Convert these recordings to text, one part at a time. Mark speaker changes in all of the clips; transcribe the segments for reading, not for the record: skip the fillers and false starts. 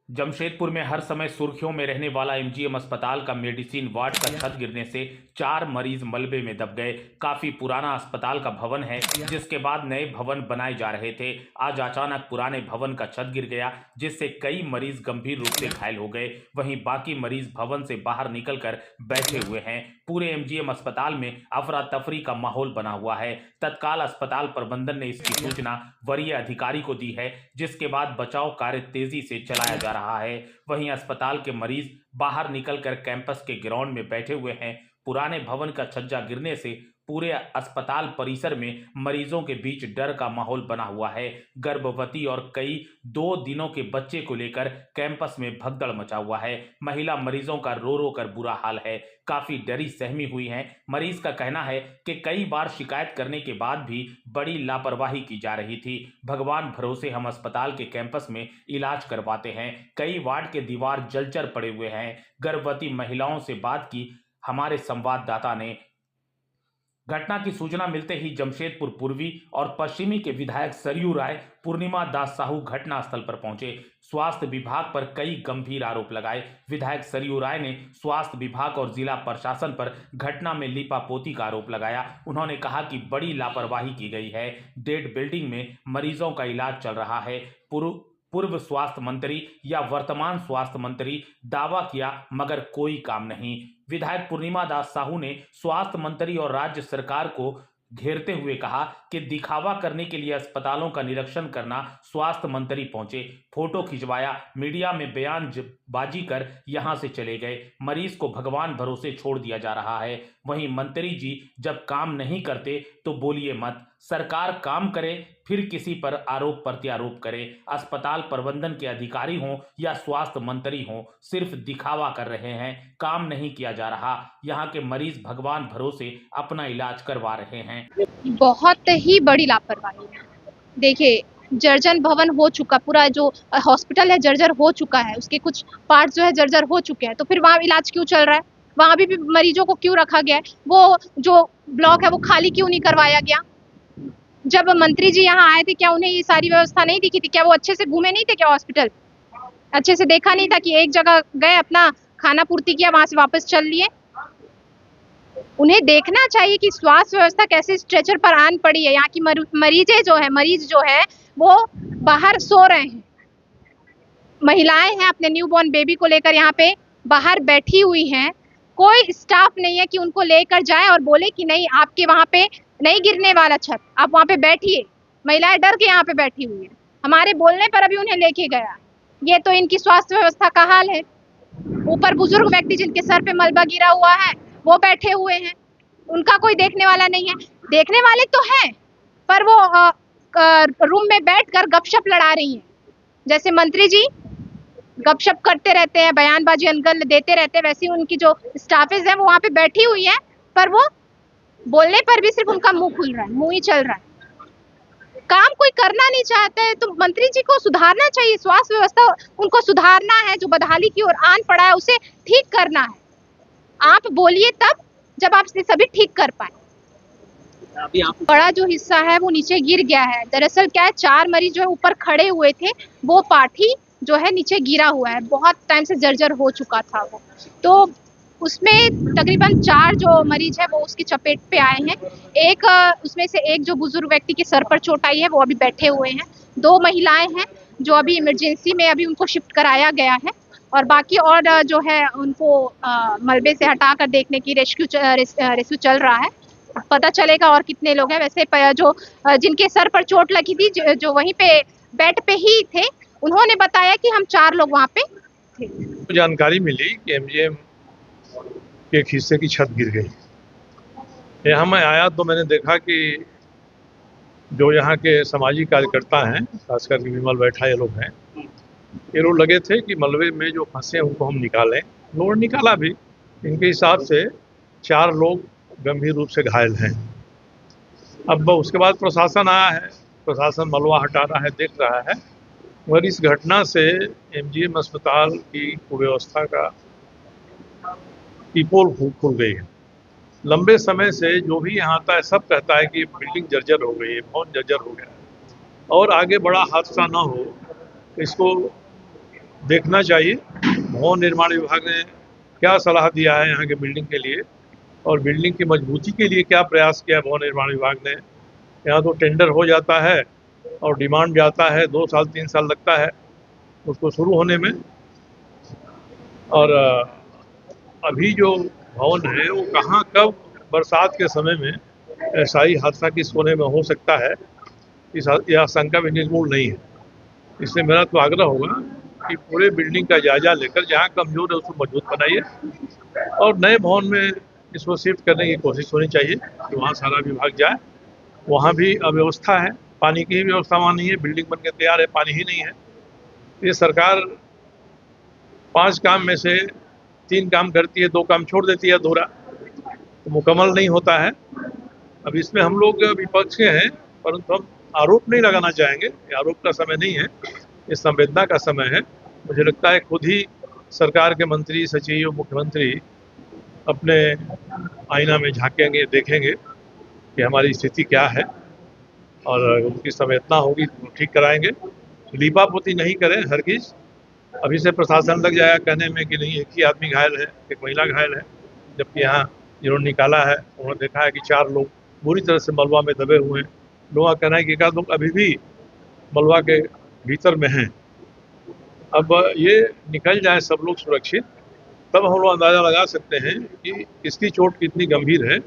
Speaker 1: जमशेदपुर में हर समय सुर्खियों में रहने वाला एमजीएम अस्पताल का मेडिसिन वार्ड का छत गिरने से 4 मरीज मलबे में दब गए। काफी पुराना अस्पताल का भवन है, जिसके बाद नए भवन बनाए जा रहे थे। आज अचानक पुराने भवन का छत गिर गया, जिससे कई मरीज गंभीर रूप से घायल हो गए। वहीं बाकी मरीज भवन से बाहर निकलकर बैठे हुए हैं। पूरे एमजीएम अस्पताल में अफरा तफरी का माहौल बना हुआ है। तत्काल अस्पताल प्रबंधन ने इसकी सूचना वरीय अधिकारी को दी है, जिसके बाद बचाव कार्य तेजी से चलाया जा रहा है। वहीं अस्पताल के मरीज बाहर निकलकर कैंपस के ग्राउंड में बैठे हुए हैं। पुराने भवन का छज्जा गिरने से पूरे अस्पताल परिसर में मरीजों के बीच डर का माहौल बना हुआ है। गर्भवती और कई 2 दिनों के बच्चे को लेकर कैंपस में भगदड़ मचा हुआ है। महिला मरीजों का रो रो कर बुरा हाल है, काफी डरी सहमी हुई हैं। मरीज का कहना है कि कई बार शिकायत करने के बाद भी बड़ी लापरवाही की जा रही थी। भगवान भरोसे हम अस्पताल के कैंपस में इलाज करवाते हैं। कई वार्ड के दीवार जलचर पड़े हुए हैं। गर्भवती महिलाओं से बात की हमारे संवाददाता ने। घटना की सूचना मिलते ही जमशेदपुर पूर्वी और पश्चिमी के विधायक सरयू राय, पूर्णिमा दास साहू घटनास्थल पर पहुंचे। स्वास्थ्य विभाग पर कई गंभीर आरोप लगाए। विधायक सरयू राय ने स्वास्थ्य विभाग और जिला प्रशासन पर घटना में लीपापोती का आरोप लगाया। उन्होंने कहा कि बड़ी लापरवाही की गई है। डेड बिल्डिंग में मरीजों का इलाज चल रहा है। पूर्व स्वास्थ्य मंत्री या वर्तमान स्वास्थ्य मंत्री दावा किया, मगर कोई काम नहीं। विधायक पूर्णिमा दास साहू ने स्वास्थ्य मंत्री और राज्य सरकार को घेरते हुए कहा कि दिखावा करने के लिए अस्पतालों का निरीक्षण करना स्वास्थ्य मंत्री पहुंचे, फोटो खिंचवाया, मीडिया में बयानबाजी कर यहां से चले गए। मरीज को भगवान भरोसे छोड़ दिया जा रहा है। वहीं मंत्री जी जब काम नहीं करते तो बोलिए मत। सरकार काम करे फिर किसी पर आरोप प्रत्यारोप करे। अस्पताल प्रबंधन के अधिकारी हों या स्वास्थ्य मंत्री हों, सिर्फ दिखावा कर रहे हैं, काम नहीं किया जा रहा। यहाँ के मरीज भगवान भरोसे अपना इलाज करवा रहे हैं।
Speaker 2: बहुत ही बड़ी लापरवाही है। देखिए, जर्जर भवन हो चुका, पूरा जो हॉस्पिटल है जर्जर हो चुका है, उसके कुछ पार्ट जो है जर्जर हो चुके हैं, तो फिर वहाँ इलाज क्यों चल रहा है? वहाँ भी मरीजों को क्यों रखा गया है? वो जो ब्लॉक है वो खाली क्यों नहीं करवाया गया? जब मंत्री जी यहाँ आए थे, क्या उन्हें ये सारी व्यवस्था नहीं दिखी थी? क्या वो अच्छे से घूमे नहीं थे क्या हॉस्पिटल? अच्छे से देखा नहीं था कि एक जगह गए, अपना खाना पूर्ति किया, वहां से वापस चल लिए? उन्हें देखना चाहिए कि स्वास्थ्य व्यवस्था कैसे स्ट्रेचर पर आन पड़ी है। यहाँ की मरीज जो है वो बाहर सो रहे हैं। महिलाएं हैं अपने न्यूबॉर्न बेबी को लेकर यहाँ पे बाहर बैठी हुई हैं। कोई स्टाफ नहीं है कि उनको लेकर जाए और बोले कि नहीं, आपके वहाँ पे नहीं गिरने वाला छत, आप वहाँ पे बैठिए। महिलाएं डर के यहाँ पे बैठी हुई है। हमारे बोलने पर अभी उन्हें लेके गया। ये तो इनकी स्वास्थ्य व्यवस्था का हाल है। ऊपर बुजुर्ग व्यक्ति जिनके सर पे मलबा गिरा हुआ है वो बैठे हुए हैं, उनका कोई देखने वाला नहीं है। देखने वाले तो हैं, पर वो रूम में बैठकर गपशप लड़ा रही हैं। जैसे मंत्री जी गपशप करते रहते हैं, बयानबाजी अनगल देते रहते हैं, वैसे उनकी जो स्टाफेज है वो वहाँ पे बैठी हुई है, पर वो बोलने पर भी सिर्फ उनका मुंह खुल रहा है, मुंह ही चल रहा है। काम कोई करना नहीं चाहता है, तो मंत्री जी को सुधारना चाहिए। स्वास्थ्य व्यवस्था उनको सुधारना है, जो बदहाली की ओर आन पड़ा है उसे ठीक करना है। आप बोलिए तब जब आप सभी ठीक कर पाए। अभी बड़ा जो हिस्सा है वो नीचे गिर गया है। दरअसल क्या है, 4 मरीज जो है ऊपर खड़े हुए थे, वो पाठी जो है नीचे गिरा हुआ है, बहुत टाइम से जर्जर हो चुका था वो, तो उसमें तकरीबन 4 जो मरीज है वो उसकी चपेट पे आए हैं। उसमें से एक जो बुजुर्ग व्यक्ति के सर पर चोट आई है वो अभी बैठे हुए हैं। 2 महिलाएं हैं जो अभी इमरजेंसी में अभी उनको शिफ्ट कराया गया है, और बाकी और जो है उनको मलबे से हटाकर देखने की रेस्क्यू चल रहा है। पता चलेगा और कितने लोग हैं। वैसे जो जिनके सर पर चोट लगी थी, जो वहीं पे बेड पे ही थे, उन्होंने बताया कि हम 4 लोग वहाँ पे थे।
Speaker 3: जानकारी मिली कि एमजीएम के एक हिस्से की छत गिर गई। यहाँ मैं आया तो मैंने देखा कि जो यहाँ के सामाजिक कार्यकर्ता हैं, खासकर विमल बैठा ये लोग हैं, ये लोग लगे थे कि मलबे में जो फंसे उनको हम निकालें। लोग निकाला भी। इनके हिसाब से 4 लोग गंभीर रूप से घायल हैं। अब उसके बाद प्रशासन आया है, प्रशासन मलबा हटा रहा है, देख रहा है, मगर इस घटना से एमजीएम अस्पताल की कुव्यवस्था का की पोल खुल गई है। लंबे समय से जो भी यहाँ आता है सब कहता है कि बिल्डिंग जर्जर हो गई है, भवन जर्जर हो गया है, और आगे बड़ा हादसा ना हो इसको देखना चाहिए भवन निर्माण विभाग ने क्या सलाह दिया है यहाँ के बिल्डिंग के लिए और बिल्डिंग की मजबूती के लिए क्या प्रयास किया है भवन निर्माण विभाग ने। यहाँ तो टेंडर हो जाता है और डिमांड जाता है, 2 साल 3 साल लगता है उसको शुरू होने में। और अभी जो भवन है वो कहाँ कब बरसात के समय में ऐसा ही हादसा किस कोने में हो सकता है, यह आशंका भी निर्मूल नहीं है। इसलिए मेरा तो आग्रह होगा कि पूरे बिल्डिंग का जायजा लेकर जहाँ कमजोर है उसको मजबूत बनाइए और नए भवन में इसको शिफ्ट करने की कोशिश होनी चाहिए कि वहाँ सारा विभाग जाए। वहाँ भी अव्यवस्था है, पानी की ही व्यवस्था वहाँ नहीं है, बिल्डिंग बन के तैयार है, पानी ही नहीं है। ये सरकार 5 काम में से 3 काम करती है, 2 काम छोड़ देती है अधूरा, तो मुकम्मल नहीं होता है। अब इसमें हम लोग विपक्ष के हैं, परंतु हम आरोप नहीं लगाना चाहेंगे, ये आरोप का समय नहीं है, ये संवेदना का समय है। मुझे लगता है खुद ही सरकार के मंत्री, सचिव, मुख्यमंत्री अपने आईना में झांकेंगे, देखेंगे कि हमारी स्थिति क्या है और उनकी संवेदना होगी तो ठीक कराएंगे। लीपापोती नहीं करें हरगिज। अभी से प्रशासन लग जाएगा कहने में कि नहीं एक ही आदमी घायल है, एक महिला घायल है, जबकि यहाँ जिन्होंने निकाला है उन्होंने देखा है कि 4 लोग बुरी तरह से मलबा में दबे हुए हैं। लोगों का कहना है कि एक आध लोग अभी भी मलबा के भीतर में हैं। अब ये निकल जाए सब लोग सुरक्षित, तब हम लोग अंदाज़ा लगा सकते हैं कि किसकी चोट कितनी गंभीर है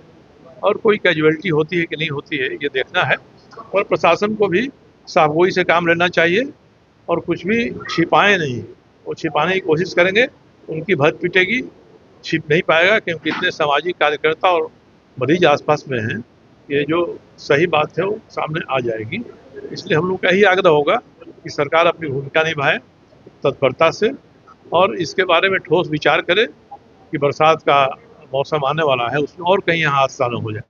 Speaker 3: और कोई कैजुअलिटी होती है कि नहीं होती है, ये देखना है। और प्रशासन को भी साफगोई से काम लेना चाहिए और कुछ भी छिपाएं नहीं। वो छिपाने की कोशिश करेंगे, उनकी भत पिटेगी, छिप नहीं पाएगा, क्योंकि इतने सामाजिक कार्यकर्ता और मरीज आसपास में हैं। ये जो सही बात है वो सामने आ जाएगी। इसलिए हम लोग का यही आग्रह होगा कि सरकार अपनी भूमिका निभाए तत्परता से और इसके बारे में ठोस विचार करे कि बरसात का मौसम आने वाला है, उसमें और कहीं यहाँ हादसा न हो जाए।